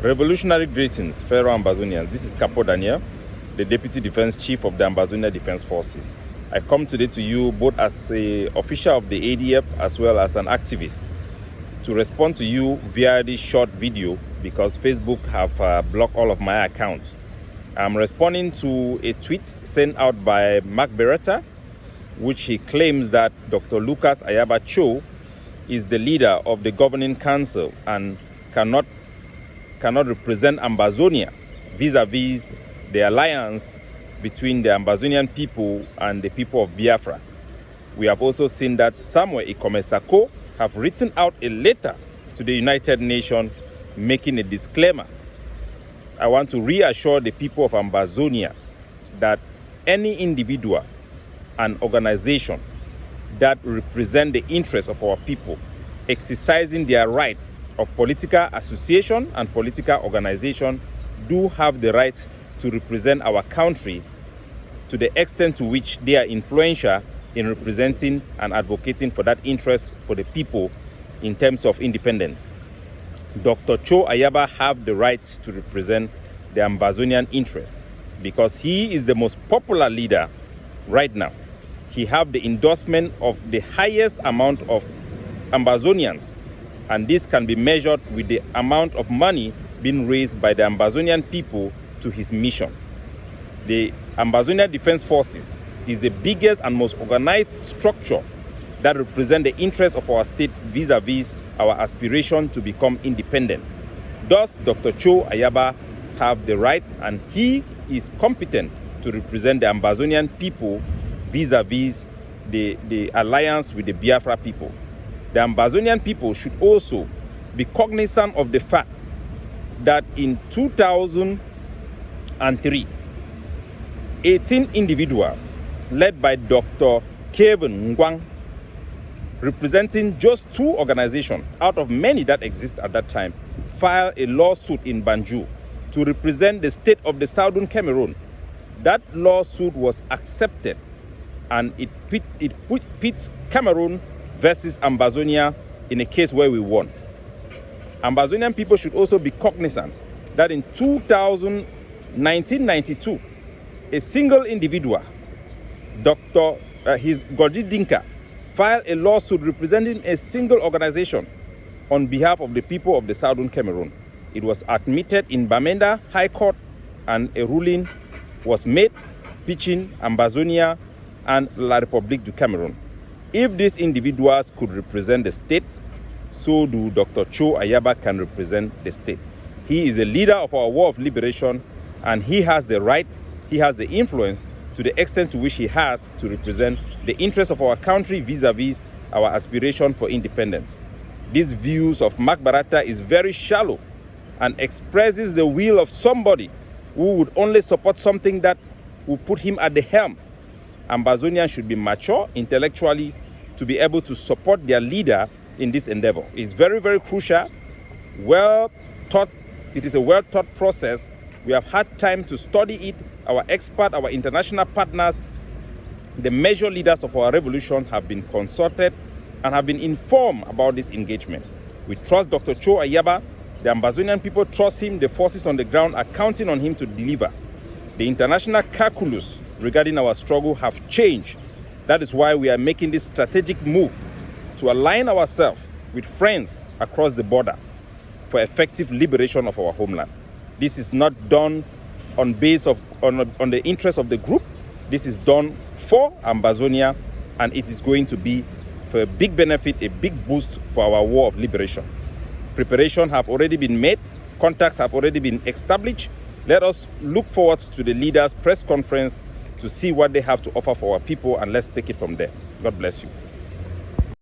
Revolutionary greetings, fellow Ambazonians. This is Capo Daniel, the Deputy Defense Chief of the Ambazonia Defense Forces. I come today to you both as an official of the ADF as well as an activist to respond to you via this short video because Facebook have blocked all of my accounts. I'm responding to a tweet sent out by Mark Beretta, which he claims that Dr. Lucas Ayaba Cho is the leader of the governing council and cannot represent Ambazonia vis-a-vis the alliance between the Ambazonian people and the people of Biafra. We have also seen that Samuel Ikomesako have written out a letter to the United Nations making a disclaimer. I want to reassure the people of Ambazonia that any individual and organization that represent the interests of our people exercising their right of political association and political organization do have the right to represent our country to the extent to which they are influential in representing and advocating for that interest for the people in terms of independence. Dr. Cho Ayaba have the right to represent the Ambazonian interests because he is the most popular leader right now. He have the endorsement of the highest amount of Ambazonians, and this can be measured with the amount of money being raised by the Ambazonian people to his mission. The Ambazonia Defense Forces is the biggest and most organized structure that represents the interests of our state vis-a-vis our aspiration to become independent. Thus, Dr. Cho Ayaba have the right and he is competent to represent the Ambazonian people vis-a-vis the alliance with the Biafra people. The Ambazonian people should also be cognizant of the fact that in 2003, 18 individuals led by Dr. Kevin Ngwang, representing just 2 organizations out of many that exist at that time, filed a lawsuit in Banjul to represent the state of the Southern Cameroon. That lawsuit was accepted and it pits Cameroon versus Ambazonia in a case where we won. Ambazonian people should also be cognizant that in 1992, a single individual, Gorgi Dinka, filed a lawsuit representing a single organization on behalf of the people of the Southern Cameroon. It was admitted in Bamenda High Court and a ruling was made pitching Ambazonia and La République du Cameroon. If these individuals could represent the state, so do Dr. Cho Ayaba can represent the state. He is a leader of our war of liberation and he has the right, he has the influence to the extent to which he has to represent the interests of our country vis-a-vis our aspiration for independence. These views of Mark Beretta is very shallow and expresses the will of somebody who would only support something that will put him at the helm. Ambazonians should be mature intellectually to be able to support their leader in this endeavor. It's very, very crucial, well thought. It is a well-thought process. We have had time to study it. Our experts, our international partners, the major leaders of our revolution have been consulted and have been informed about this engagement. We trust Dr. Cho Ayaba. The Ambazonian people trust him. The forces on the ground are counting on him to deliver. The international calculus regarding our struggle have changed. That is why we are making this strategic move to align ourselves with friends across the border for effective liberation of our homeland. This is not done on the interest of the group. This is done for Ambazonia, and it is going to be for a big benefit, a big boost for our war of liberation. Preparations have already been made. Contacts have already been established. Let us look forward to the leaders' press conference to see what they have to offer for our people, and let's take it from there. God bless you.